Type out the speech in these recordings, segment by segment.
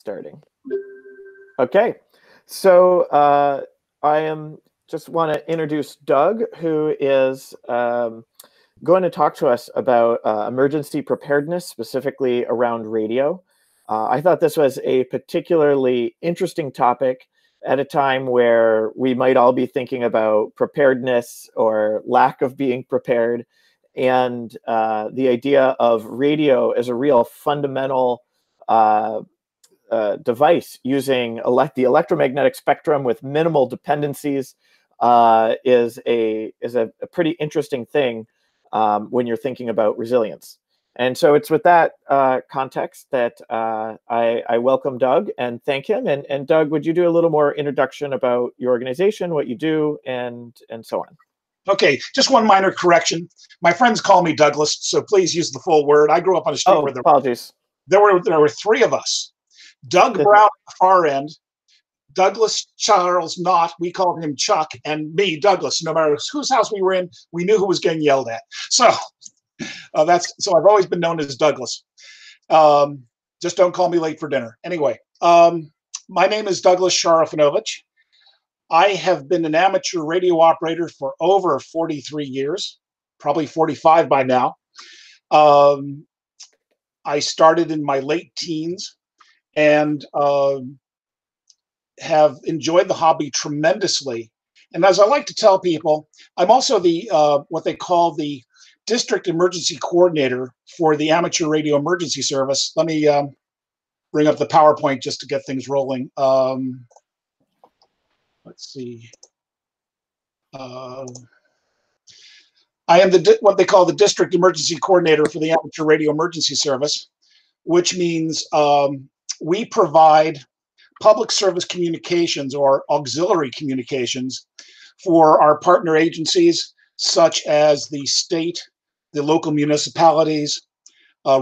Starting. Okay, so I just want to introduce Doug, who is going to talk to us about emergency preparedness, specifically around radio. I thought this was a particularly interesting topic at a time where we might all be thinking about preparedness or lack of being prepared, and the idea of radio as a real fundamental device using the electromagnetic spectrum with minimal dependencies is a pretty interesting thing when you're thinking about resilience. And so it's with that context that I welcome Doug and thank him. And Doug, would you do a little more introduction about your organization, what you do, and so on? Okay, just one minor correction. My friends call me Douglas, so please use the full word. I grew up on a street where there were three of us. Doug Brown at the far end, Douglas Charles Knott, we called him Chuck, and me, Douglas. No matter whose house we were in, we knew who was getting yelled at. So so I've always been known as Douglas. Just don't call me late for dinner. Anyway, my name is Douglas Sharafanowich. I have been an amateur radio operator for over 43 years, probably 45 by now. I started in my late teens and have enjoyed the hobby tremendously. And as I like to tell people, I'm also the what they call the district emergency coordinator for the amateur radio emergency service. Let me bring up the PowerPoint just to get things rolling. Let's see. I am what they call the district emergency coordinator for the amateur radio emergency service, which means we provide public service communications or auxiliary communications for our partner agencies, such as the state, the local municipalities,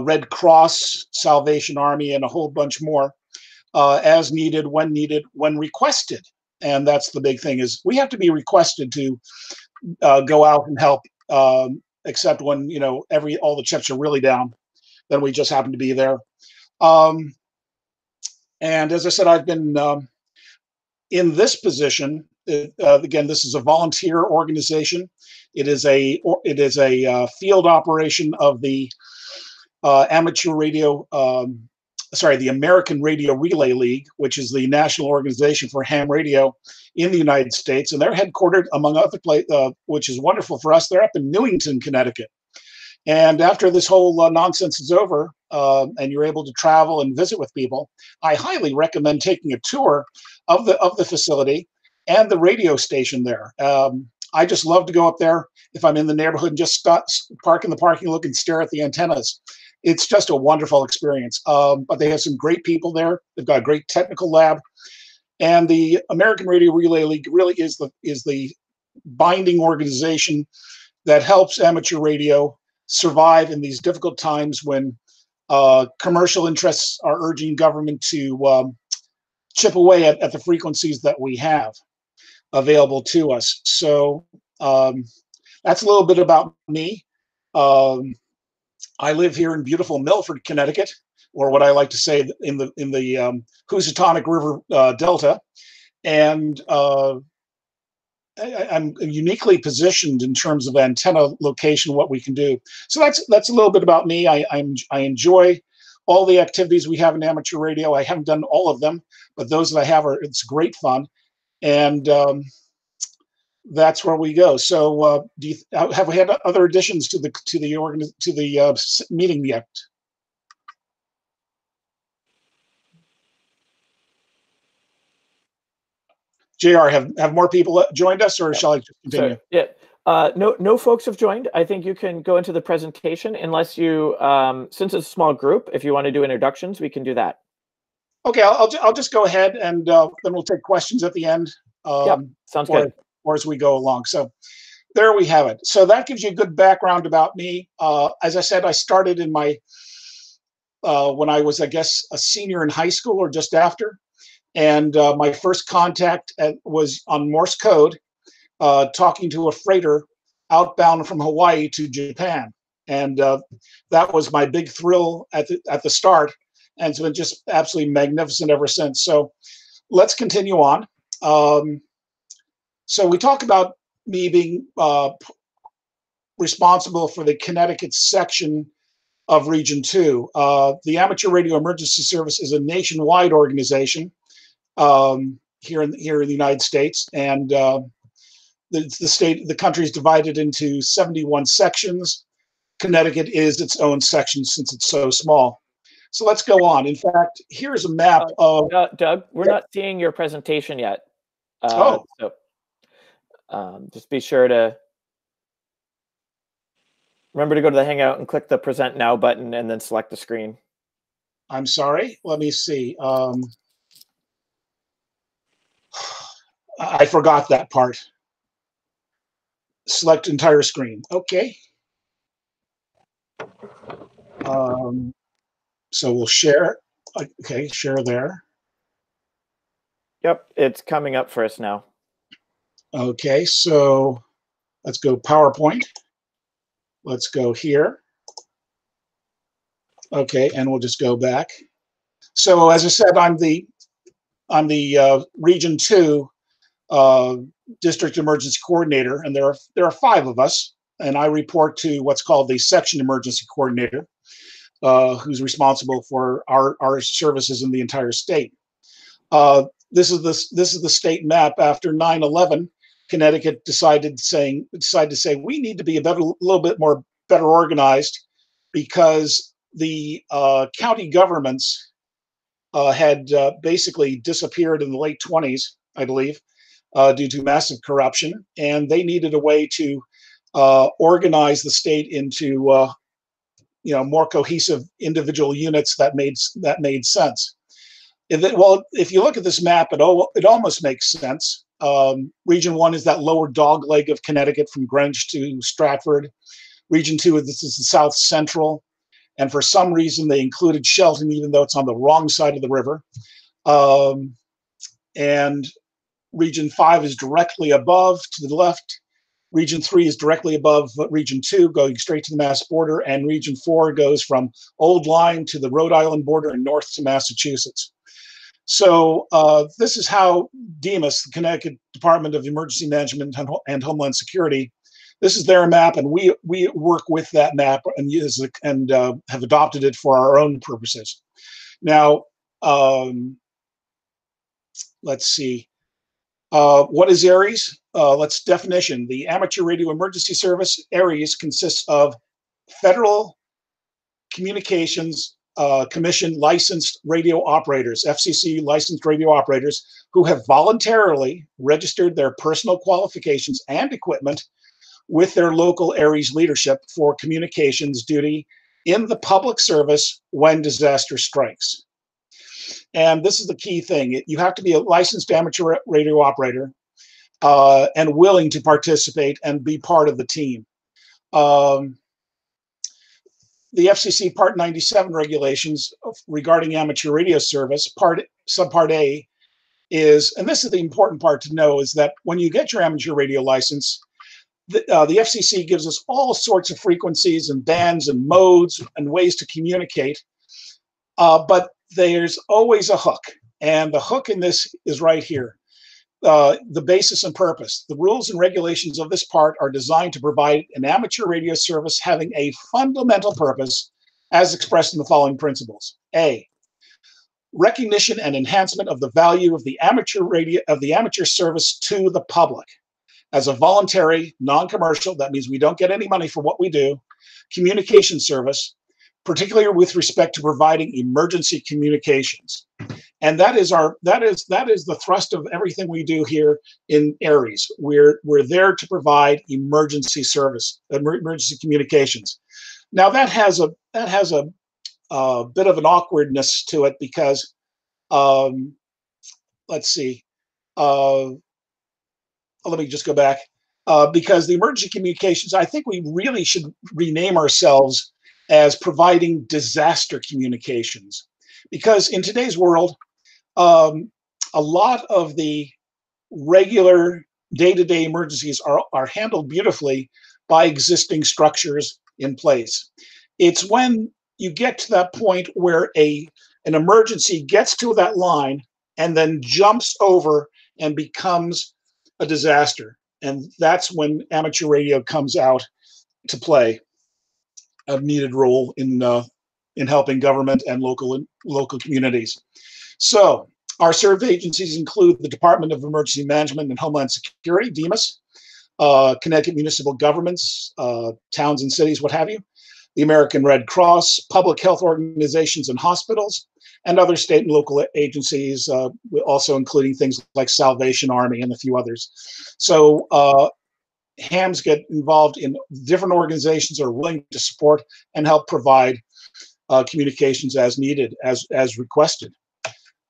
Red Cross, Salvation Army, and a whole bunch more, as needed, when requested. And that's the big thing, is we have to be requested to go out and help, except when, you know, all the chips are really down, then we just happen to be there. And as I said, I've been in this position. Again, this is a volunteer organization. It is a field operation of the amateur radio, the American Radio Relay League, which is the national organization for ham radio in the United States, and they're headquartered, among other places, which is wonderful for us. They're up in Newington, Connecticut. And after this whole nonsense is over, and you're able to travel and visit with people, I highly recommend taking a tour of the facility and the radio station there. I just love to go up there if I'm in the neighborhood and just park in the parking lot and stare at the antennas. It's just a wonderful experience. But they have some great people there. They've got a great technical lab, and the American Radio Relay League really is the binding organization that helps amateur radio survive in these difficult times when commercial interests are urging government to chip away at the frequencies that we have available to us. So that's a little bit about me. I live here in beautiful Milford, Connecticut, or what I like to say in the Housatonic River Delta, and I'm uniquely positioned in terms of antenna location, what we can do. So that's a little bit about me. I enjoy all the activities we have in amateur radio. I haven't done all of them, but those that I have it's great fun, and that's where we go. So, have we had other additions to the meeting yet? JR, have more people joined us, or shall I just continue? So, yeah, no folks have joined. I think you can go into the presentation, unless you, since it's a small group, if you want to do introductions, we can do that. Okay, I'll just go ahead, and then we'll take questions at the end. Yeah, sounds good. Or as we go along. So there we have it. So that gives you a good background about me. As I said, I started in my when I was, I guess, a senior in high school or just after. And my first contact was on Morse code, talking to a freighter outbound from Hawaii to Japan. And that was my big thrill at the start. and it's been just absolutely magnificent ever since. So let's continue on. So we talk about me being responsible for the Connecticut section of Region 2. The Amateur Radio Emergency Service is a nationwide organization here in the United States, and the country is divided into 71 sections. Connecticut is its own section since it's so small. So let's go on. In fact, here's a map of... Doug, we're not seeing your presentation yet. So just be sure to remember to go to the Hangout and click the Present Now button and then select the screen. I'm sorry. Let me see. I forgot that part. Select entire screen. Okay. So we'll share. Okay, share there. Yep, it's coming up for us now. Okay, so let's go PowerPoint. Let's go here. Okay, and we'll just go back. So as I said, I'm the Region 2 District Emergency Coordinator, and there are 5 of us, and I report to what's called the Section Emergency Coordinator, who's responsible for our services in the entire state. This is the state map. After 9/11, Connecticut decided to say we need to be little bit more better organized, because the county governments had basically disappeared in the late 20s, I believe, due to massive corruption, and they needed a way to organize the state into more cohesive individual units that made sense. Well, if you look at this map, it almost makes sense. Region 1 is that lower dog leg of Connecticut from Greenwich to Stratford. Region 2, this is the South Central, and for some reason they included Shelton, even though it's on the wrong side of the river. And Region 5 is directly above to the left. Region 3 is directly above Region 2, going straight to the Mass border, and Region 4 goes from Old Lyme to the Rhode Island border and north to Massachusetts. So this is how DEMAS, the Connecticut Department of Emergency Management and Homeland Security, this is their map, and we work with that map and have adopted it for our own purposes. Now, let's see. What is ARES? Let's definition. The Amateur Radio Emergency Service, ARES, consists of Federal Communications Commission licensed radio operators, FCC licensed radio operators, who have voluntarily registered their personal qualifications and equipment with their local ARES leadership for communications duty in the public service when disaster strikes. And this is the key thing. You have to be a licensed amateur radio operator and willing to participate and be part of the team. The FCC Part 97 regulations regarding amateur radio service, subpart A, is, and this is the important part to know, is that when you get your amateur radio license, the FCC gives us all sorts of frequencies and bands and modes and ways to communicate, but there's always a hook, and the hook in this is right here. The basis and purpose. The rules and regulations of this part are designed to provide an amateur radio service having a fundamental purpose as expressed in the following principles. A, recognition and enhancement of the value of the amateur service to the public as a voluntary, non-commercial, that means we don't get any money for what we do, communication service, particularly with respect to providing emergency communications. And that is the thrust of everything we do here in ARES. We're there to provide emergency service, emergency communications. Now that has a bit of an awkwardness to it, because let's see. Let me just go back, because the emergency communications, I think we really should rename ourselves as providing disaster communications, because in today's world, a lot of the regular day-to-day emergencies are handled beautifully by existing structures in place. It's when you get to that point where a an emergency gets to that line and then jumps over and becomes a disaster. And that's when amateur radio comes out to play a needed role in helping government and local communities. So our served agencies include the Department of Emergency Management and Homeland Security, DEMAS, Connecticut municipal governments, towns and cities, what have you, the American Red Cross, public health organizations and hospitals, and other state and local agencies, also including things like Salvation Army and a few others. So hams get involved in different organizations that are willing to support and help provide communications as needed, as requested.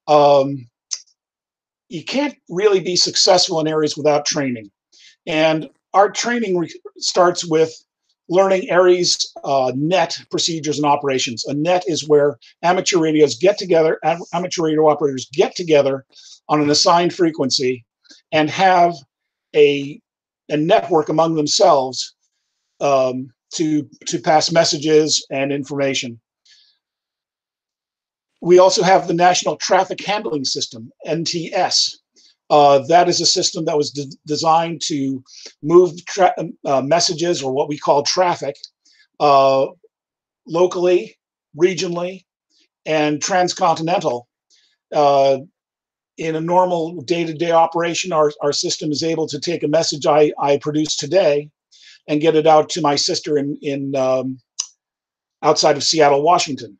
You can't really be successful in ARES without training. And our training starts with learning ARES net procedures and operations. A net is where amateur radios get together, amateur radio operators get together on an assigned frequency and have a network among themselves to pass messages and information. We also have the National Traffic Handling System, NTS. That is a system that was designed to move messages, or what we call traffic, locally, regionally, and transcontinental. In a normal day-to-day operation, our system is able to take a message I produce today and get it out to my sister in outside of Seattle, Washington,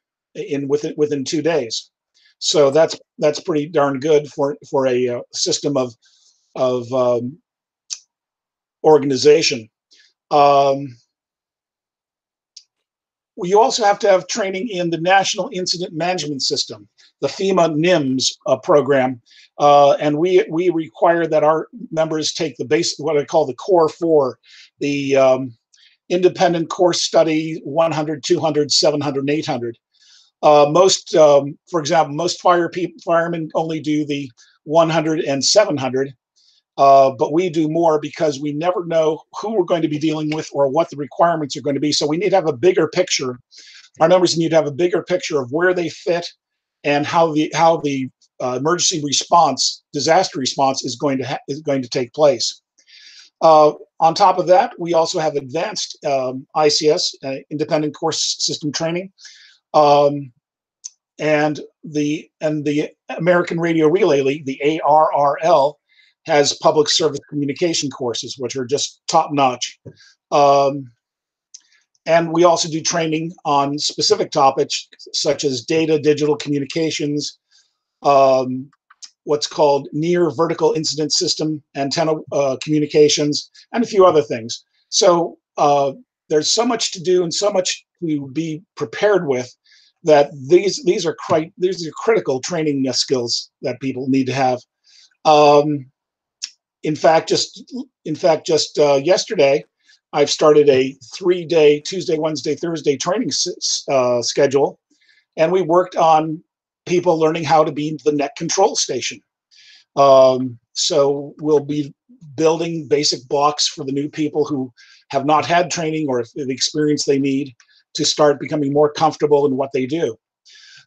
within 2 days. So that's pretty darn good for a system of organization. You also have to have training in the National Incident Management System, the FEMA NIMS program, and we require that our members take the base, what I call the Core 4, the Independent Course Study 100, 200, 700, and 800. For example, most firemen only do the 100 and 700, but we do more because we never know who we're going to be dealing with or what the requirements are going to be. So we need to have a bigger picture. Our members need to have a bigger picture of where they fit and how the emergency response, disaster response, is going to take place. On top of that, we also have advanced ICS, Independent Course System Training. And the American Radio Relay League, the ARRL, has public service communication courses, which are just top notch. And we also do training on specific topics such as data, digital communications, what's called near vertical incident system, antenna communications, and a few other things. So there's so much to do and so much to be prepared with, that these are critical training skills that people need to have. In fact, just yesterday, I've started a 3-day Tuesday, Wednesday, Thursday training schedule, and we worked on people learning how to be the net control station. So we'll be building basic blocks for the new people who have not had training or the experience they need to start becoming more comfortable in what they do.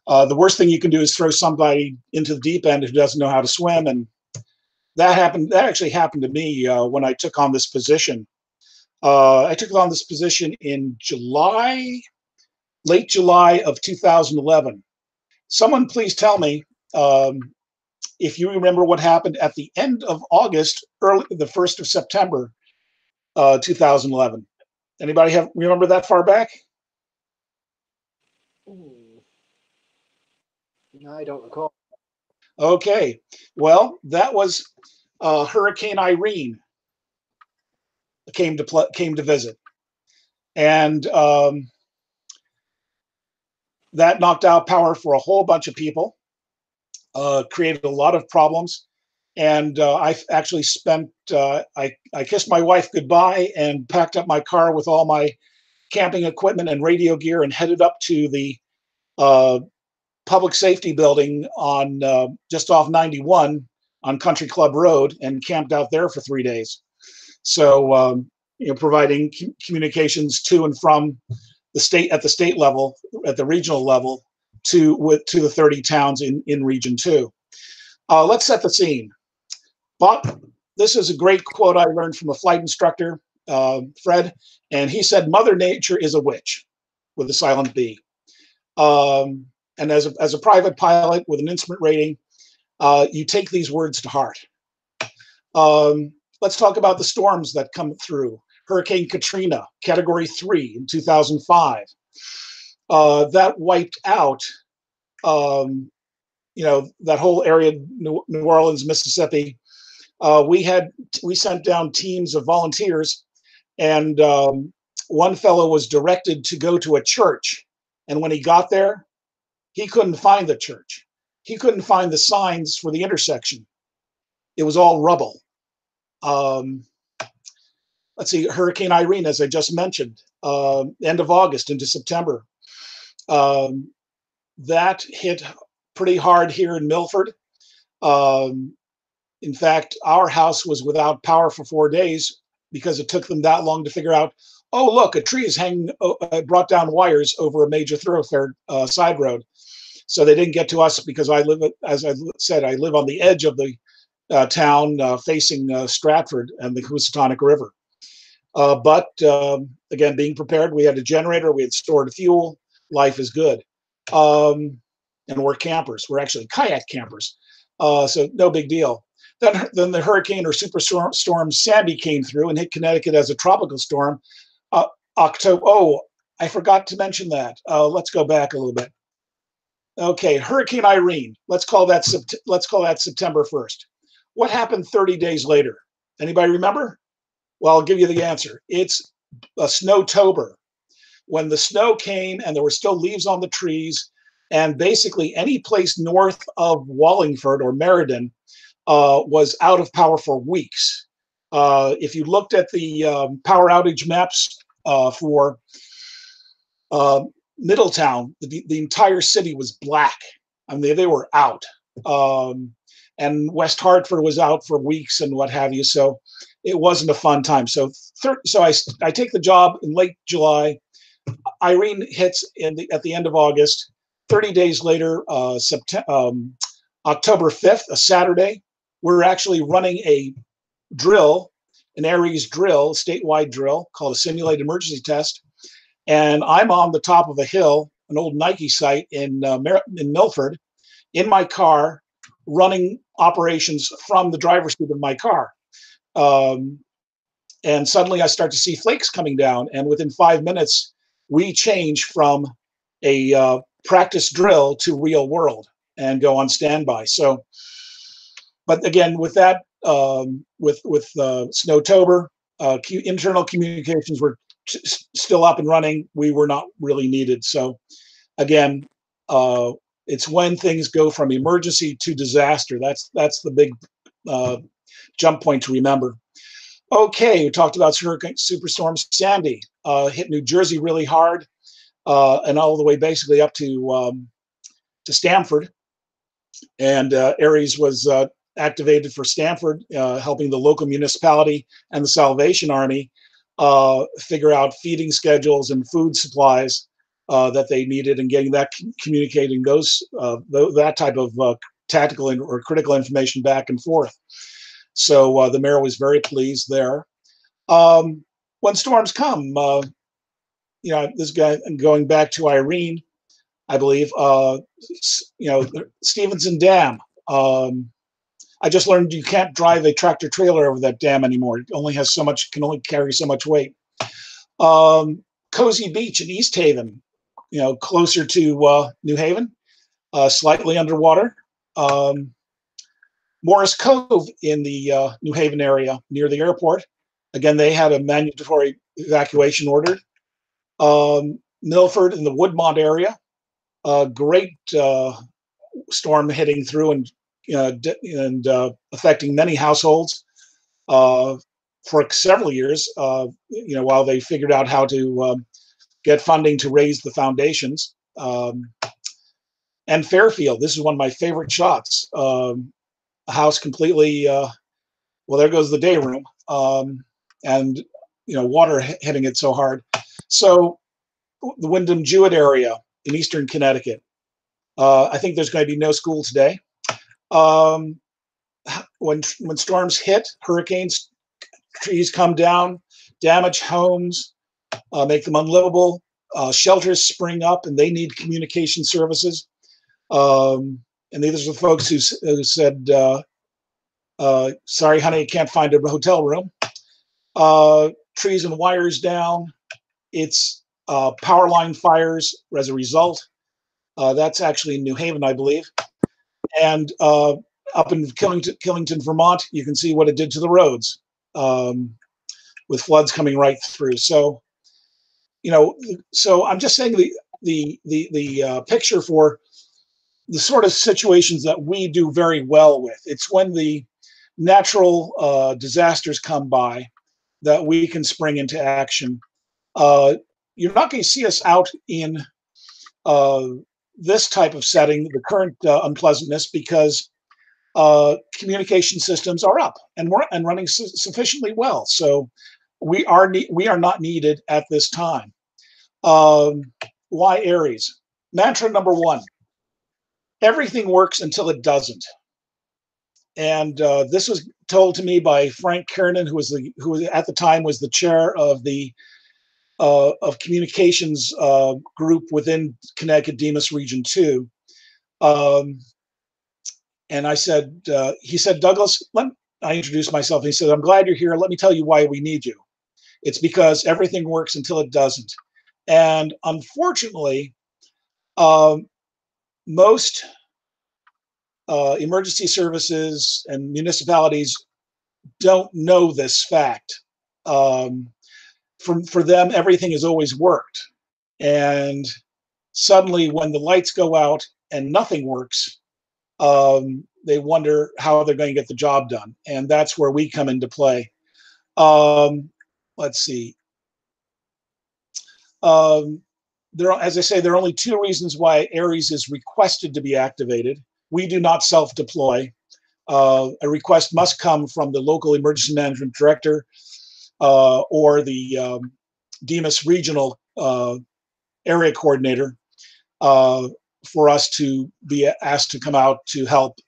The worst thing you can do is throw somebody into the deep end who doesn't know how to swim, and that actually happened to me when I took on this position. I took on this position in late July of 2011. Someone please tell me if you remember what happened at the end of August, the 1st of September, 2011. Anybody remember that far back? No, I don't recall. Okay, well, that was Hurricane Irene came to visit, and that knocked out power for a whole bunch of people, created a lot of problems, and I actually spent I kissed my wife goodbye and packed up my car with all my camping equipment and radio gear and headed up to the public safety building on just off 91 on Country Club Road, and camped out there for 3 days. So providing communications to and from the state, at the state level, at the regional level, to the 30 towns in Region 2. Let's set the scene. But this is a great quote I learned from a flight instructor, Fred, and he said, "Mother Nature is a witch," with a silent B. And as a private pilot with an instrument rating, you take these words to heart. Let's talk about the storms that come through. Hurricane Katrina, Category 3 in 2005. That wiped out, that whole area, New Orleans, Mississippi. We sent down teams of volunteers, and one fellow was directed to go to a church. And when he got there, he couldn't find the church. He couldn't find the signs for the intersection. It was all rubble. Let's see, Hurricane Irene, as I just mentioned, end of August into September. That hit pretty hard here in Milford. In fact, our house was without power for 4 days because it took them that long to figure out, oh, look, a tree is hanging, brought down wires over a major thoroughfare side road. So they didn't get to us because as I said, I live on the edge of the town facing Stratford and the Housatonic River. But again, being prepared, we had a generator, we had stored fuel, life is good. And we're campers, we're actually kayak campers. So no big deal. Then the hurricane or superstorm Sandy came through and hit Connecticut as a tropical storm. October. Oh, I forgot to mention that. Let's go back a little bit. Okay, Hurricane Irene. Let's call that September 1st. What happened 30 days later? Anybody remember? Well, I'll give you the answer. It's a snowtober. When the snow came and there were still leaves on the trees, and basically any place north of Wallingford or Meriden was out of power for weeks. If you looked at the power outage maps for Middletown, the entire city was black. I mean, they were out. And West Hartford was out for weeks and what have you. So it wasn't a fun time. So I take the job in late July. Irene hits at the end of August. 30 days later, October 5th, a Saturday, we're actually running a drill, an Aries drill, statewide drill called a simulated emergency test. And I'm on the top of a hill, an old Nike site in Milford, in my car, running operations from the driver's seat of my car. And suddenly I start to see flakes coming down. And within 5 minutes, we change from a practice drill to real world and go on standby. So, but again, with that, with Snowtober, internal communications were still up and running. We were not really needed. So again, it's when things go from emergency to disaster. That's the big jump point to remember. Okay, we talked about Superstorm Sandy. Hit New Jersey really hard, and all the way basically up to Stamford. And Aries was activated for Stamford, helping the local municipality and the Salvation Army figure out feeding schedules and food supplies that they needed, and getting that, communicating that type of tactical or critical information back and forth. So the mayor was very pleased there. When storms come, this guy, going back to Irene, I believe, Stevenson Dam. I just learned you can't drive a tractor trailer over that dam anymore. It only has can only carry so much weight. Cozy Beach in East Haven, closer to New Haven, slightly underwater. Morris Cove in the New Haven area near the airport. Again, they had a mandatory evacuation ordered. Milford in the Woodmont area, great storm hitting through and affecting many households for several years, while they figured out how to get funding to raise the foundations. And Fairfield, this is one of my favorite shots. A house completely, well, there goes the day room, and water hitting it so hard. So the Wyndham Jewett area in eastern Connecticut, I think there's going to be no school today. When storms hit, hurricanes, trees come down, damage homes, make them unlivable. Shelters spring up, and they need communication services. And these are the folks who said, "Sorry, honey, you can't find a hotel room." Trees and wires down. It's power line fires as a result. That's actually in New Haven, I believe. And up in Killington, Vermont, you can see what it did to the roads, with floods coming right through. So, so I'm just saying the picture for the sort of situations that we do very well with. It's when the natural disasters come by that we can spring into action. You're not going to see us out in this type of setting, the current unpleasantness, because communication systems are up and running sufficiently well. So we are not needed at this time. Why Aries? Mantra number one: everything works until it doesn't. And this was told to me by Frank Kiernan, who at the time was the chair of the communications group within Connecticut Demas Region 2. And I said, he said, "Douglas," I introduced myself. And he said, "I'm glad you're here. Let me tell you why we need you. It's because everything works until it doesn't." And unfortunately, most emergency services and municipalities don't know this fact. For them, everything has always worked. And suddenly, when the lights go out and nothing works, they wonder how they're going to get the job done. And that's where we come into play. Let's see. As I say, there are only two reasons why Aries is requested to be activated. We do not self-deploy. A request must come from the local emergency management director or the Demas regional area coordinator for us to be asked to come out to help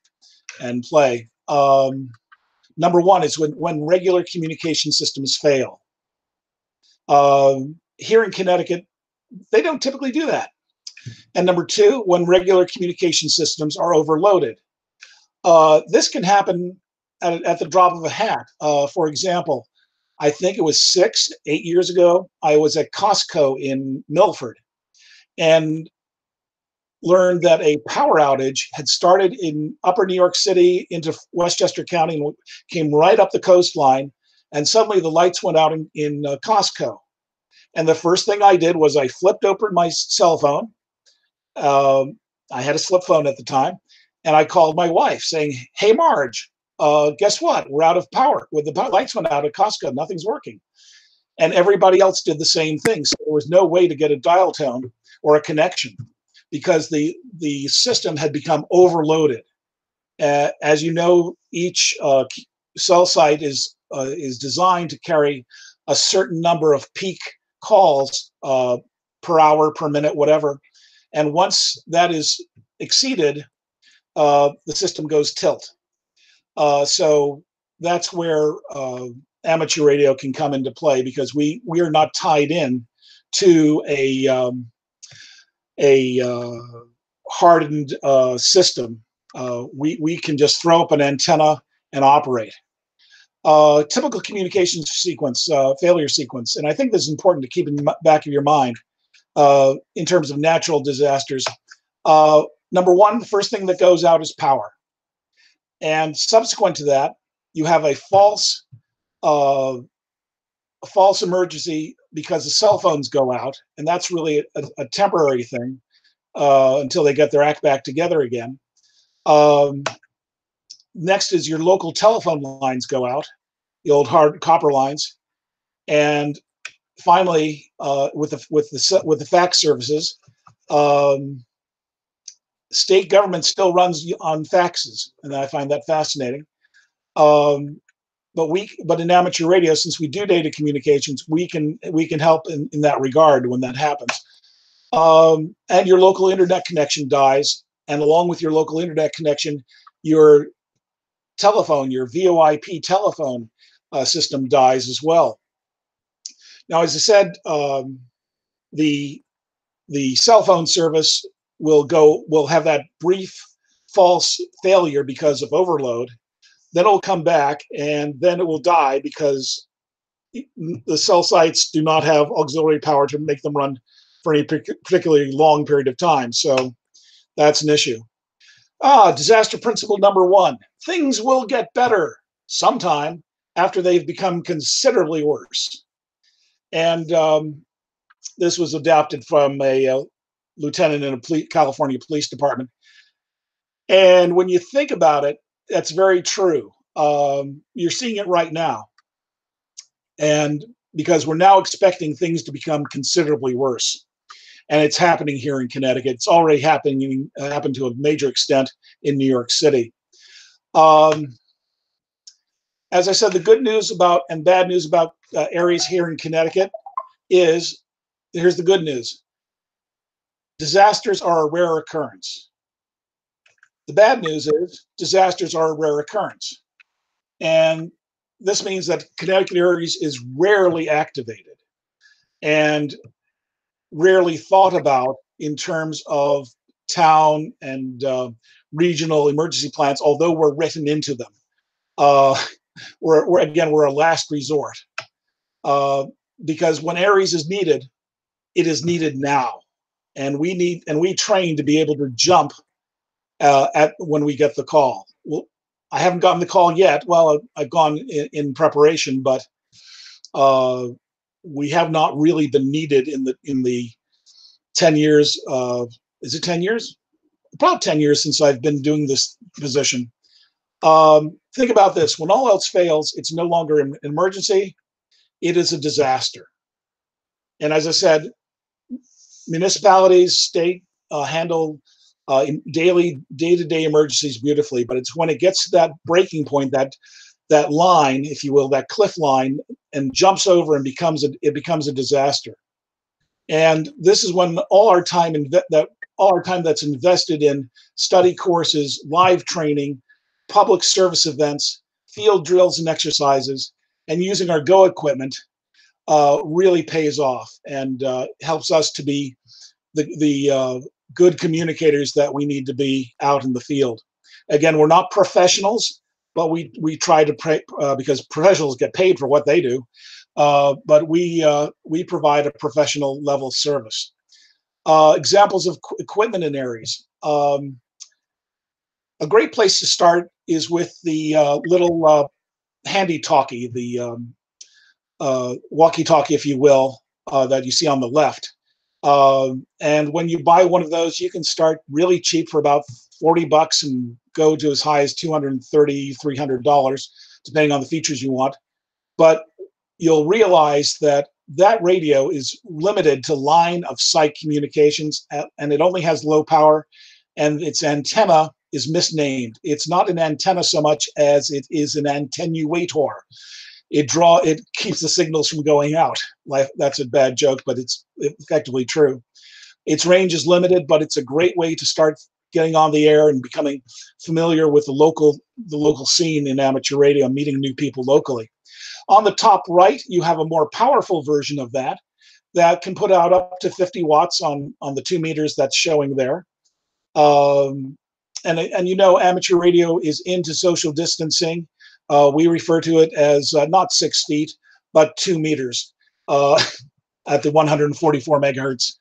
and play. Number one is when regular communication systems fail. Here in Connecticut, they don't typically do that. And number two, when regular communication systems are overloaded. This can happen at the drop of a hat. For example, I think it was 8 years ago, I was at Costco in Milford and learned that a power outage had started in upper New York City into Westchester County and came right up the coastline. And suddenly the lights went out in Costco. And the first thing I did was I flipped open my cell phone. I had a flip phone at the time. And I called my wife saying, "Hey, Marge, guess what? We're out of power. With the lights went out at Costco, nothing's working." And everybody else did the same thing. So there was no way to get a dial tone or a connection because the system had become overloaded. As you know, each cell site is designed to carry a certain number of peak calls per hour, per minute, whatever. And once that is exceeded, the system goes tilt. So that's where amateur radio can come into play, because we are not tied in to a hardened system. We can just throw up an antenna and operate. Typical communications sequence, failure sequence, and I think this is important to keep in the back of your mind in terms of natural disasters. Number one, the first thing that goes out is power. And subsequent to that, you have a false emergency because the cell phones go out, and that's really a temporary thing until they get their act back together again. Next is your local telephone lines go out, the old hard copper lines, and finally, with the fax services, state government still runs on faxes, and I find that fascinating. But in amateur radio, since we do data communications, we can help in that regard when that happens. And your local internet connection dies, and along with your local internet connection, your telephone, your VoIP telephone system dies as well. Now, as I said, the cell phone service will have that brief false failure because of overload. Then it'll come back, and then it will die because the cell sites do not have auxiliary power to make them run for any particularly long period of time. So that's an issue. Disaster principle number 1. Things will get better sometime after they've become considerably worse. And this was adapted from a lieutenant in a California police department. And when you think about it, that's very true. You're seeing it right now. And because we're now expecting things to become considerably worse. And it's happening here in Connecticut. It's already happened to a major extent in New York City. As I said, the good news about and bad news about Aries here in Connecticut is, here's the good news. Disasters are a rare occurrence. The bad news is disasters are a rare occurrence. And this means that Connecticut Aries is rarely activated and rarely thought about in terms of town and regional emergency plans, although we're written into them. We're a last resort. Because when Aries is needed, it is needed now. And we train to be able to jump when we get the call. Well, I haven't gotten the call yet. Well, I've gone in preparation, but we have not really been needed in the 10 years. Is it 10 years? About 10 years since I've been doing this position. Think about this. When all else fails, it's no longer an emergency. It is a disaster. And as I said, municipalities, state handle day-to-day emergencies beautifully, but it's when it gets to that breaking point, that line, if you will, that cliff line, and jumps over and it becomes a disaster. And this is when all our time that's invested in study courses, live training, public service events, field drills and exercises, and using our Go equipment really pays off and helps us to be the good communicators that we need to be out in the field. Again, we're not professionals, but we try to pray because professionals get paid for what they do. But we provide a professional level service. Examples of equipment in Aries. A great place to start is with the little handy talkie, the walkie-talkie, if you will, that you see on the left. And when you buy one of those, you can start really cheap for about $40 and go to as high as $230, $300, depending on the features you want. But you'll realize that radio is limited to line of sight communications, and it only has low power, and its antenna is misnamed. It's not an antenna so much as it is an attenuator. It keeps the signals from going out. That's a bad joke, but it's effectively true. Its range is limited, but it's a great way to start getting on the air and becoming familiar with the local scene in amateur radio, meeting new people locally. On the top right, you have a more powerful version of that can put out up to 50 watts on the 2 meters that's showing there. And you know, amateur radio is into social distancing. We refer to it as not 6 feet, but 2 meters at the 144 megahertz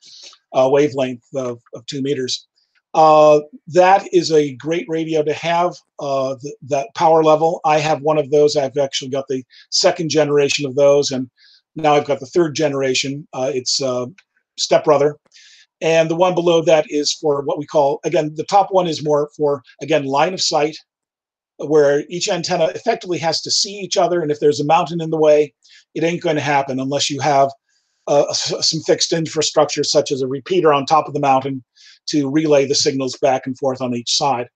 wavelength of 2 meters. That is a great radio to have, that power level. I have one of those. I've actually got the 2nd generation of those, and now I've got the 3rd generation. It's stepbrother. And the one below that is for what we call, again, the top one is more for, again, line of sight, where each antenna effectively has to see each other. And if there's a mountain in the way, it ain't going to happen unless you have some fixed infrastructure, such as a repeater on top of the mountain to relay the signals back and forth on each side.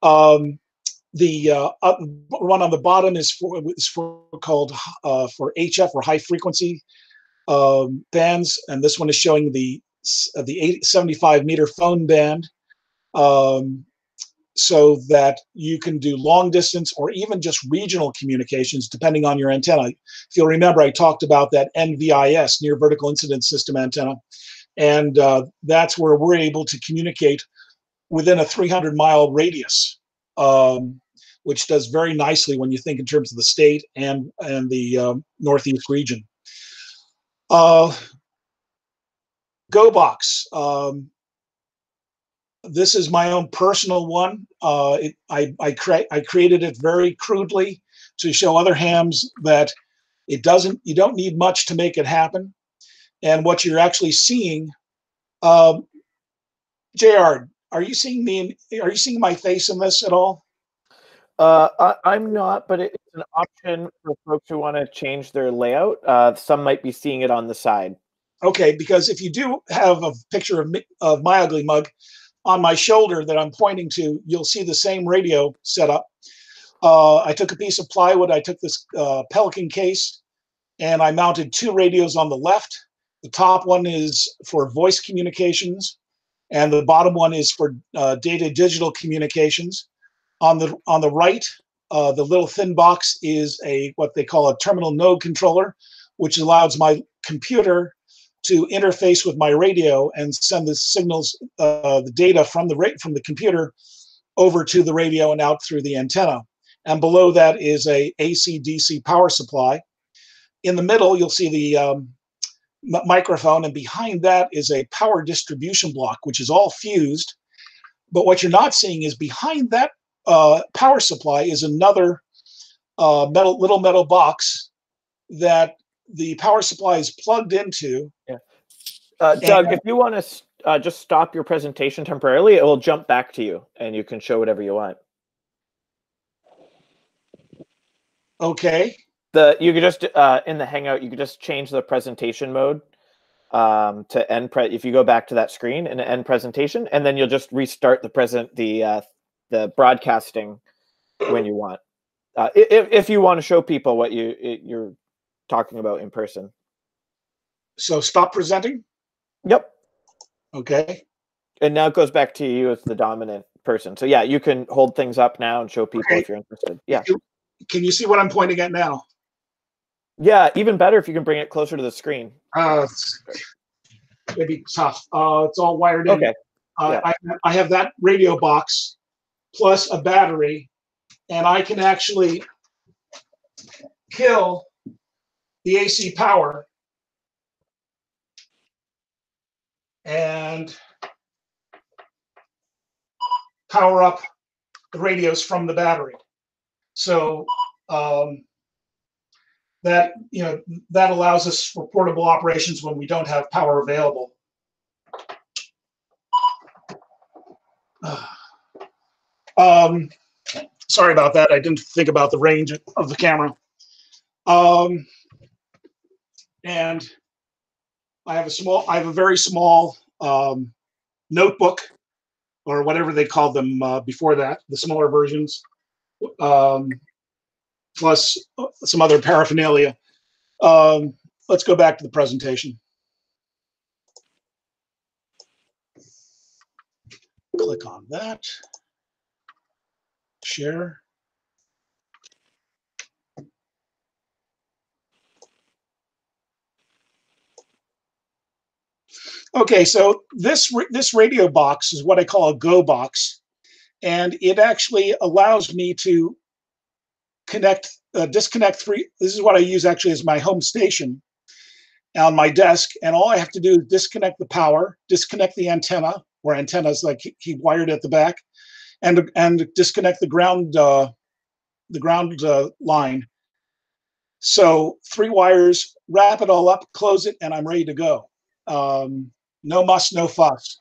The one on the bottom is called for HF, or high frequency bands, and this one is showing the 75 meter phone band. so that you can do long distance or even just regional communications depending on your antenna. If you'll remember, I talked about that NVIS, near vertical incidence system antenna, and that's where we're able to communicate within a 300-mile radius, which does very nicely when you think in terms of the state and the Northeast region. GoBox. This is my own personal one. I created it very crudely to show other hams that you don't need much to make it happen. And what you're actually seeing, JR, are you seeing my face in this at all? I'm not, but it's an option for folks who want to change their layout. Some might be seeing it on the side. Okay, because if you do have a picture of my ugly mug on my shoulder that I'm pointing to, you'll see the same radio setup. I took a piece of plywood, I took this Pelican case, and I mounted two radios on the left. The top one is for voice communications, and the bottom one is for data digital communications. On the right, the little thin box is what they call a terminal node controller, which allows my computer to interface with my radio and send the signals, the data from the computer over to the radio and out through the antenna. And below that is a AC/DC power supply. In the middle, you'll see the microphone, and behind that is a power distribution block, which is all fused. But what you're not seeing is behind that power supply is another little metal box that the power supply is plugged into. Yeah. Doug, if you want to just stop your presentation temporarily, it will jump back to you and you can show whatever you want. Okay. You could just in the Hangout, you could just change the presentation mode to end. If you go back to that screen and end presentation, and then you'll just restart the broadcasting when you want. If you want to show people what you're talking about in person. So stop presenting? Yep. Okay. And now it goes back to you as the dominant person. So yeah, you can hold things up now and show people if you're interested. Yeah. Can you see what I'm pointing at now? Yeah, even better if you can bring it closer to the screen. It's maybe tough. It's all wired in. Okay. Yeah. I have that radio box plus a battery, and I can actually kill the AC power and power up the radios from the battery. So that allows us for portable operations when we don't have power available. Sorry about that. I didn't think about the range of the camera. And I have a very small notebook, or whatever they called them before that, the smaller versions, plus some other paraphernalia. Let's go back to the presentation. Click on that. Share. Okay, so this radio box is what I call a Go box, and it actually allows me to disconnect three. This is what I use actually as my home station on my desk, and all I have to do is disconnect the power, disconnect the antenna, or antennas like he wired at the back, and disconnect the ground line. So 3 wires, wrap it all up, close it, and I'm ready to go. No muss, no fuss.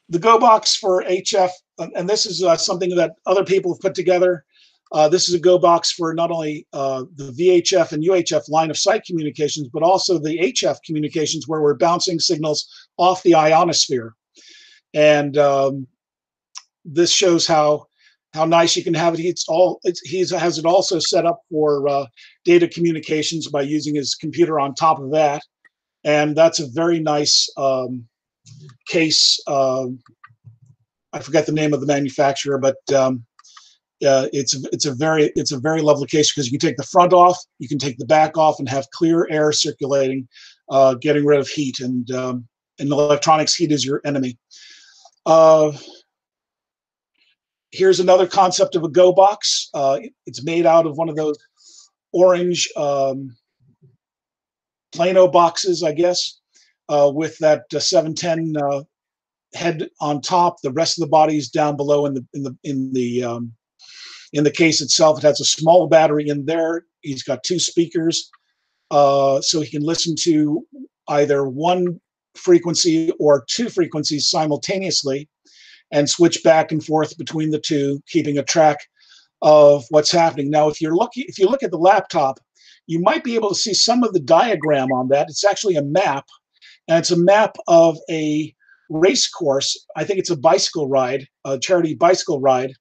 The Go box for HF, and this is something that other people have put together. This is a Go box for not only the VHF and UHF line of sight communications, but also the HF communications where we're bouncing signals off the ionosphere. And this shows how nice you can have it. He has it also set up for data communications by using his computer on top of that. And that's a very nice case. I forget the name of the manufacturer, but it's a very lovely case because you can take the front off, you can take the back off, and have clear air circulating, getting rid of heat. And in electronics, heat is your enemy. Here's another concept of a Go box. It's made out of one of those orange Plano boxes, I guess, with that 710 head on top. The rest of the body is down below in the case itself. It has a small battery in there. He's got 2 speakers, so he can listen to either one frequency or 2 frequencies simultaneously, and switch back and forth between the 2, keeping a track of what's happening. Now, if you look at the laptop, you might be able to see some of the diagram on that. It's actually a map, and it's a map of a race course. I think it's a bicycle ride, a charity bicycle ride,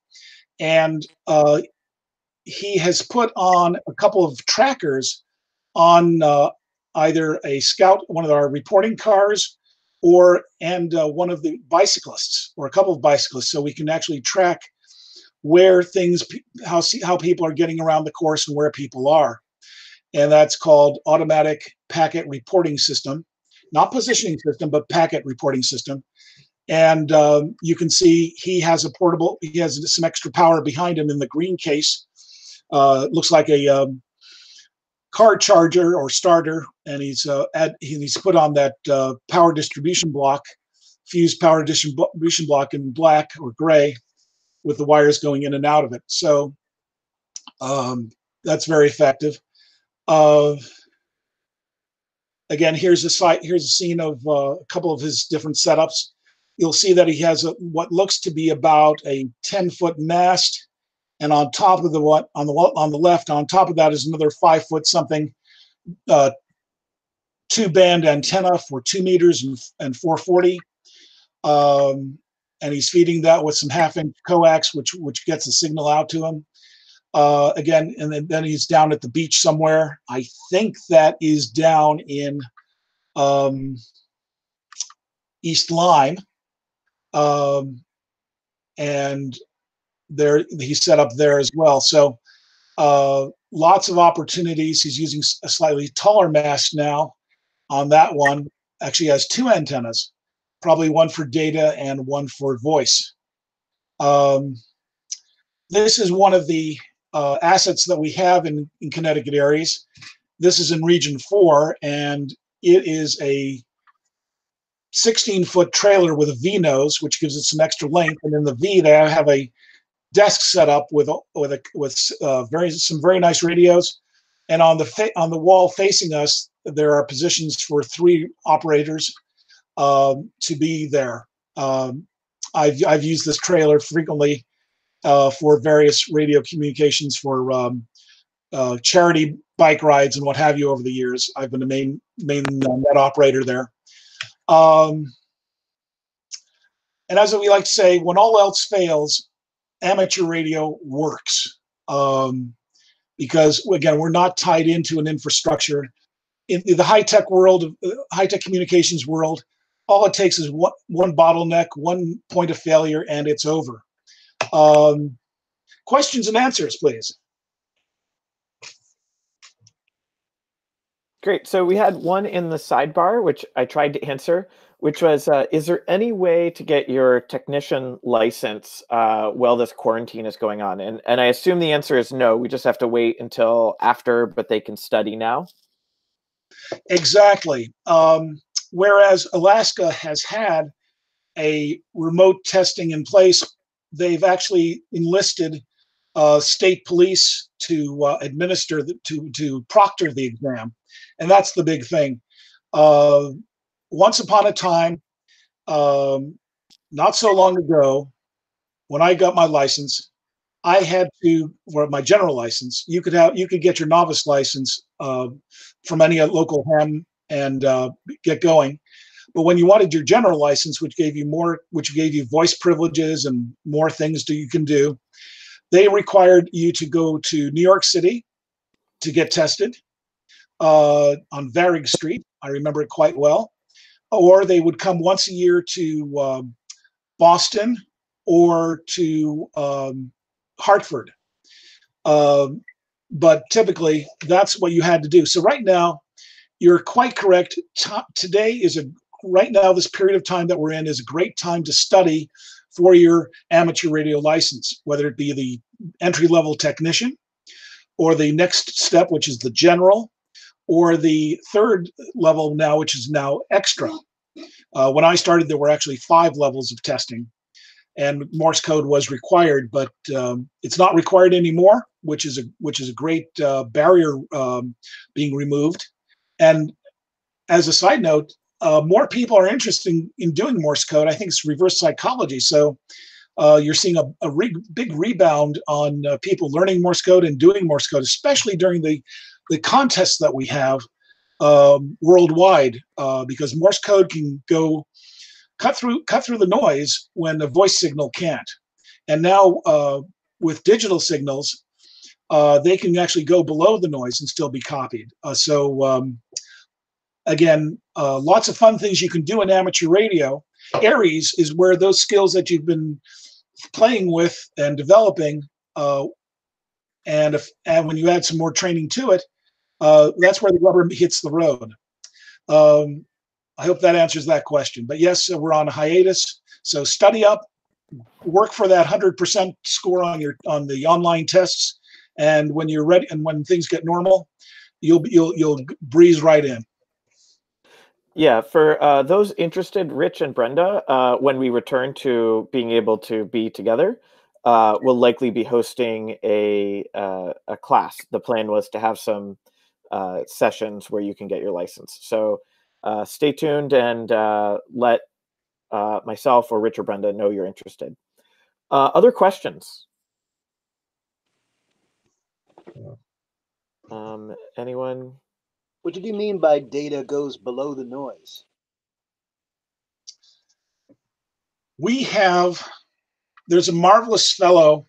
and he has put on a couple of trackers on either a scout, one of our reporting cars, and one of the bicyclists, or a couple of bicyclists, so we can actually track where how people are getting around the course and where people are. And that's called automatic packet reporting system, not positioning system, but packet reporting system. And you can see he has some extra power behind him in the green case. Looks like a car charger or starter, and he's put on that power distribution block, fused power distribution block in black or gray, with the wires going in and out of it. So that's very effective. Again, here's a scene of a couple of his different setups. You'll see that he has what looks to be about a 10-foot mast, and on top of on the left, on top of that is another 5-foot something 2-band antenna for 2 meters and 440. And he's feeding that with some 1/2-inch coax, which gets the signal out to him. Again, and then he's down at the beach somewhere. I think that is down in East Lyme, and there he's set up there as well. So lots of opportunities. He's using a slightly taller mast now on that one. Actually has 2 antennas, probably one for data and one for voice. This is one of the assets that we have in Connecticut Aries. This is in Region 4, and it is a 16-foot trailer with a V nose, which gives it some extra length. And in the V, they have a desk set up with some very nice radios. And on the wall facing us, there are positions for 3 operators to be there. I've used this trailer frequently for various radio communications for charity bike rides and what have you over the years. I've been the main net operator there. And as we like to say, when all else fails, amateur radio works. Because again, we're not tied into an infrastructure. In the high-tech world, high-tech communications world, all it takes is one bottleneck, one point of failure, and it's over. Questions and answers, please. Great. So we had one in the sidebar, which I tried to answer, which was, is there any way to get your technician license while this quarantine is going on? And I assume the answer is no. We just have to wait until after, but they can study now. Exactly. Whereas Alaska has had a remote testing in place, they've actually enlisted state police to administer to proctor the exam, and that's the big thing. Once upon a time, not so long ago, when I got my license, I had to, for my general license, you could get your novice license from any local ham and get going. But when you wanted your general license, which gave you voice privileges and more things you can do, they required you to go to New York City to get tested on Varig Street. I remember it quite well. or they would come once a year to Boston or to Hartford. But typically, that's what you had to do. So right now, you're quite correct. Right now, this period of time that we're in is a great time to study for your amateur radio license, whether it be the entry-level technician or the next step, which is the general, or the third level now, which is now extra. When I started, there were actually 5 levels of testing, and Morse code was required, but it's not required anymore, which is a great barrier being removed. And as a side note, more people are interested in doing Morse code. I think it's reverse psychology. So you're seeing a big rebound on people learning Morse code and doing Morse code, especially during the contests that we have worldwide, because Morse code can cut through the noise when a voice signal can't. And now with digital signals, they can actually go below the noise and still be copied. Again, lots of fun things you can do in amateur radio. ARES is where those skills that you've been playing with and developing, and when you add some more training to it, that's where the rubber hits the road. I hope that answers that question. But yes, we're on a hiatus. So study up, work for that 100% score on the online tests, and when you're ready and when things get normal, you'll breeze right in. Yeah, for those interested, Rich and Brenda, when we return to being able to be together, we'll likely be hosting a class. The plan was to have some sessions where you can get your license. So stay tuned and let myself or Rich or Brenda know you're interested. Other questions? Anyone? What did you mean by data goes below the noise? There's a marvelous fellow,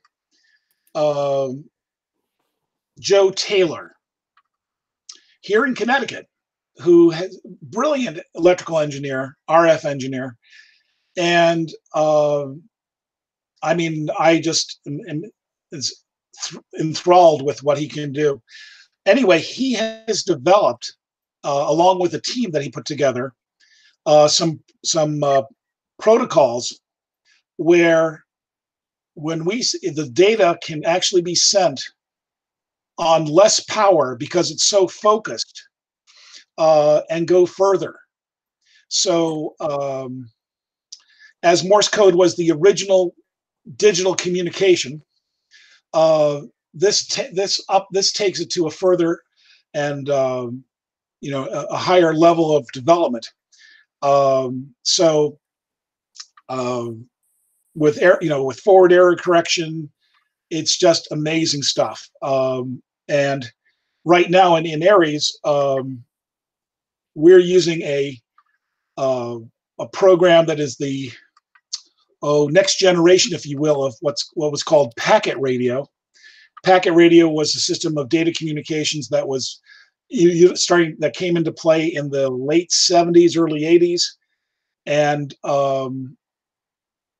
Joe Taylor, here in Connecticut, who has brilliant electrical engineer, RF engineer. And I mean, I just am enthralled with what he can do. Anyway, he has developed, along with a team that he put together, some protocols where the data can actually be sent on less power because it's so focused, and go further. So as Morse code was the original digital communication, this takes it to a further and a higher level of development. With forward error correction, it's just amazing stuff. And right now in Aries, we're using a program that is the next generation, if you will, of what was called packet radio. Packet radio was a system of data communications that was that came into play in the late 70s, early 80s, and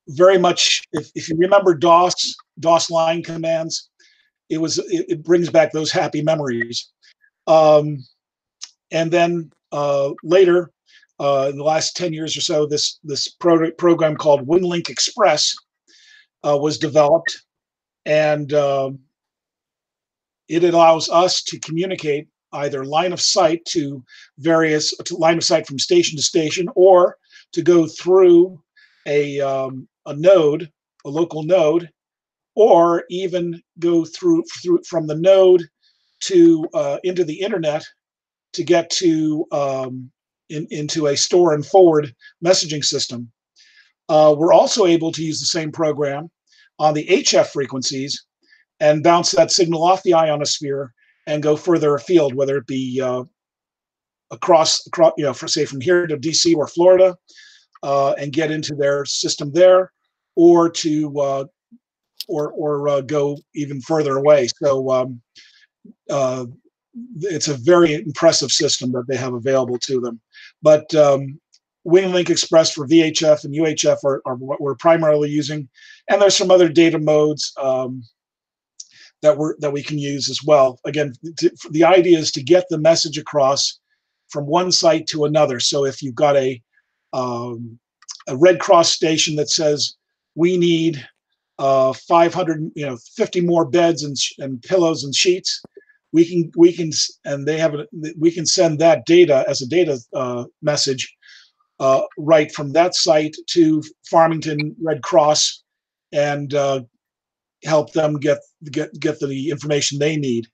very much, if you remember DOS line commands, it brings back those happy memories. And then later, in the last 10 years or so, this program called WinLink Express was developed, and it allows us to communicate either line of sight from station to station, or to go through a local node, or even go through from the node to into the internet to get to into a store and forward messaging system. We're also able to use the same program on the HF frequencies and bounce that signal off the ionosphere and go further afield, whether it be across, say from here to DC or Florida, and get into their system there, or to go even further away. So it's a very impressive system that they have available to them. But WingLink Express for VHF and UHF are what we're primarily using, and there's some other data modes that we can use as well. Again, the idea is to get the message across from one site to another. So if you've got a Red Cross station that says we need 500, 50 more beds and pillows and sheets, we can send that data as a data message right from that site to Farmington Red Cross and help them get the information they need.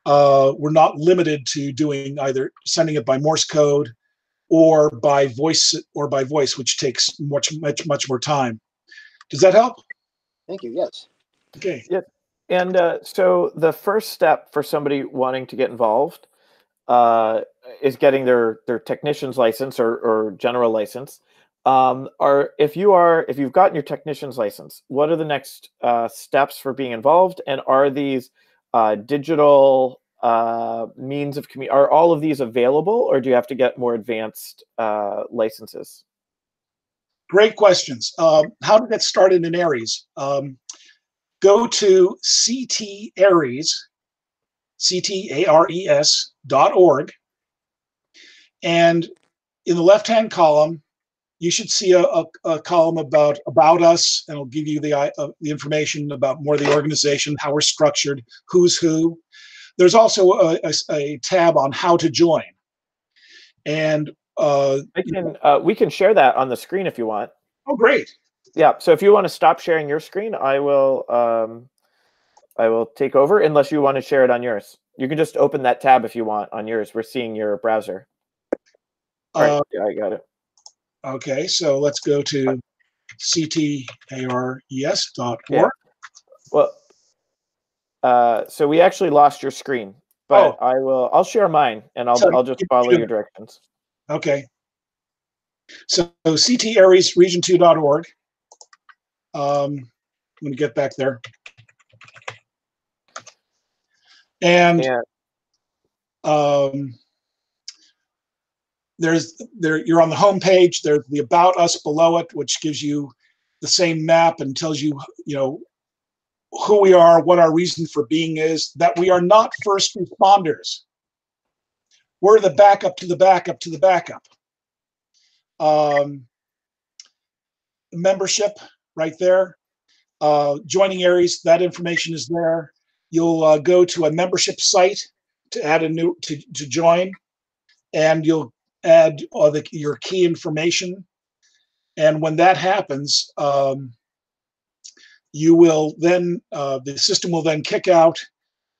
We're not limited to doing either sending it by Morse code or by voice, which takes much more time. Does that help? Thank you. Yes. Okay. Yeah. And so the first step for somebody wanting to get involved is getting their technician's license or general license. If you've gotten your technician's license, what are the next steps for being involved? And are these digital means of are all of these available, or do you have to get more advanced licenses? Great questions. How to get started in Aries? Go to CTARES, CTARES.org, and in the left-hand column, you should see a column about us, and it'll give you the information about more of the organization, how we're structured, who's who. There's also a tab on how to join, and we can share that on the screen if you want. Oh, great! Yeah. So if you want to stop sharing your screen, I will take over. Unless you want to share it on yours, you can just open that tab if you want on yours. We're seeing your browser. All right. Yeah, I got it. Okay, so let's go to ctares.org. Yeah. Well, so we actually lost your screen, but I'll share mine and I'll just follow your directions. Okay. So ctaresregion2.org. I'm going to get back there. And you're on the home page. There's the About Us below it, which gives you the same map and tells you, who we are, what our reason for being is, that we are not first responders. We're the backup to the backup to the backup. Membership right there. Joining Aries, that information is there. You'll go to a membership site to add to join, and you'll add your key information. And when that happens, you will then the system will then kick out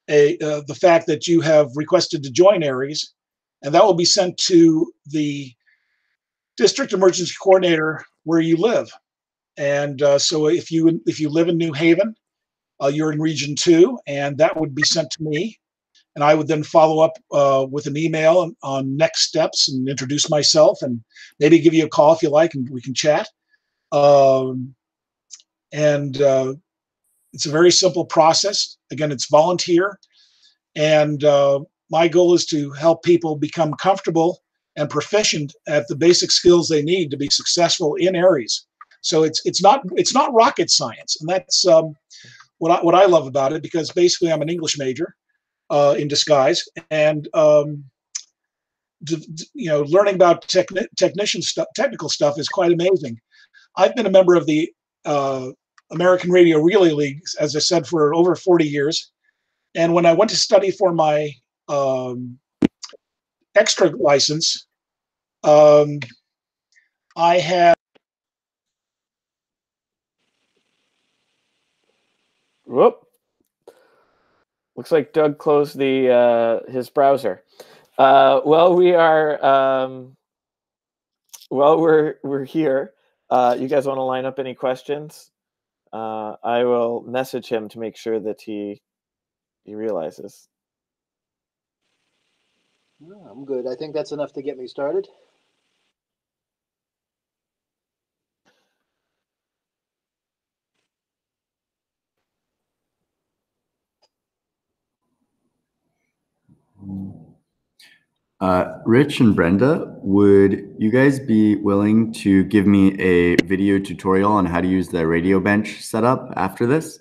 the fact that you have requested to join Aries, and that will be sent to the district emergency coordinator where you live. And so if you live in New Haven, you're in Region 2, and that would be sent to me. And I would then follow up with an email on next steps and introduce myself and maybe give you a call if you like, and we can chat. It's a very simple process. Again, it's volunteer. And my goal is to help people become comfortable and proficient at the basic skills they need to be successful in Aries. So it's not rocket science, and that's what I love about it, because basically I'm an English major in disguise, and learning about technical stuff is quite amazing. I've been a member of the American Radio Relay League, as I said, for over 40 years. And when I went to study for my extra license, I had. Whoop. Looks like Doug closed his browser. We're here. You guys want to line up any questions? I will message him to make sure that he realizes. No, I'm good. I think that's enough to get me started. Rich and Brenda, would you guys be willing to give me a video tutorial on how to use the radio bench setup after this?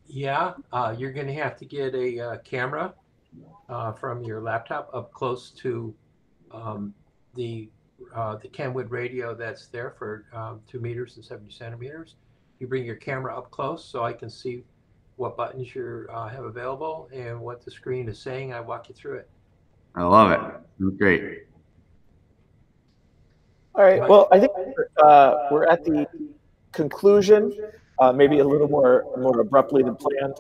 Yeah, you're going to have to get a camera from your laptop up close to the Kenwood radio that's there for 2 meters and 70 centimeters. You bring your camera up close so I can see what buttons you have available and what the screen is saying. I walk you through it. I love it. Great. All right. Well, I think we're at the conclusion, maybe a little more abruptly than planned.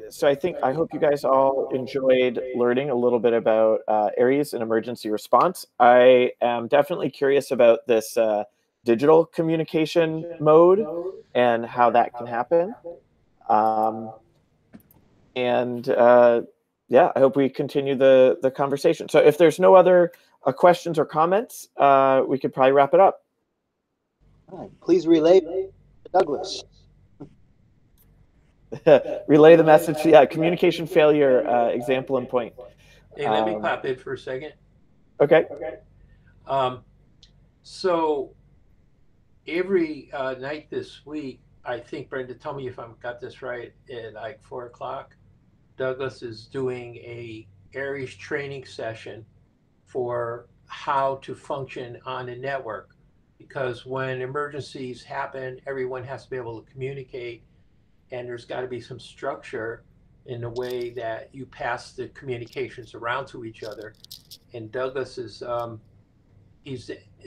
So I hope you guys all enjoyed learning a little bit about ARES and emergency response. I am definitely curious about this digital communication mode and how that can happen. Yeah, I hope we continue the conversation. So if there's no other questions or comments, we could probably wrap it up. All right. Please relay to Douglas. Relay the message. Yeah, communication failure example and point. Hey, let me pop in for a second. Okay. So every night this week, I think, Brenda, tell me if I've got this right, at like 4 o'clock, Douglas is doing a Aries training session for how to function on a network. Because when emergencies happen, everyone has to be able to communicate, and there's got to be some structure in the way that you pass the communications around to each other. And Douglas is,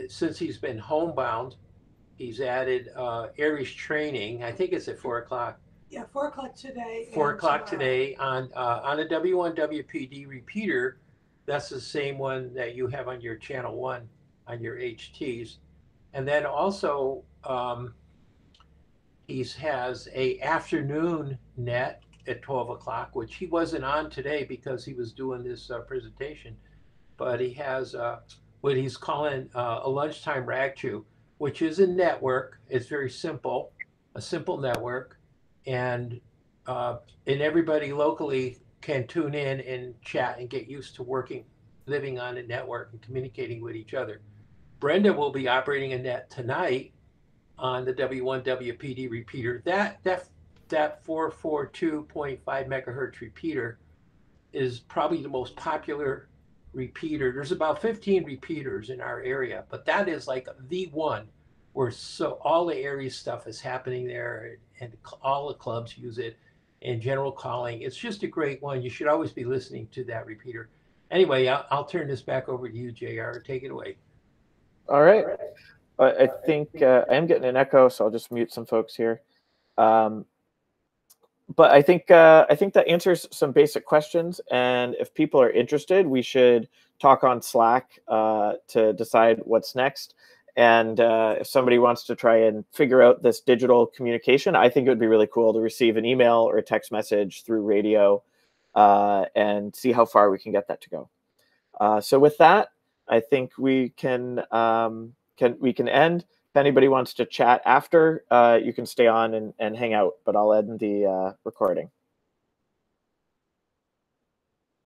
since he's been homebound, he's added Aries training. I think it's at 4 o'clock. Yeah, 4 o'clock today. 4 o'clock today on a W1 WPD repeater. That's the same one that you have on your channel 1 on your HTs. And then also he has a afternoon net at 12 o'clock, which he wasn't on today because he was doing this presentation. But he has what he's calling a lunchtime rag chew, which is a network. It's very simple, a simple network. And everybody locally can tune in and chat and get used to living on a network and communicating with each other. Brenda will be operating a net tonight on the W1 WPD repeater. That 442.5 megahertz repeater is probably the most popular repeater. There's about 15 repeaters in our area, but that is like the one where all the Aries stuff is happening there, and all the clubs use it, and general calling. It's just a great one. You should always be listening to that repeater. Anyway, I'll turn this back over to you, JR. Take it away. All right. I think I am getting an echo, so I'll just mute some folks here. But I think that answers some basic questions. And if people are interested, we should talk on Slack to decide what's next. And if somebody wants to try and figure out this digital communication, I think it would be really cool to receive an email or a text message through radio and see how far we can get that to go. So with that, I think we can end. If anybody wants to chat after, you can stay on and hang out, but I'll end the recording.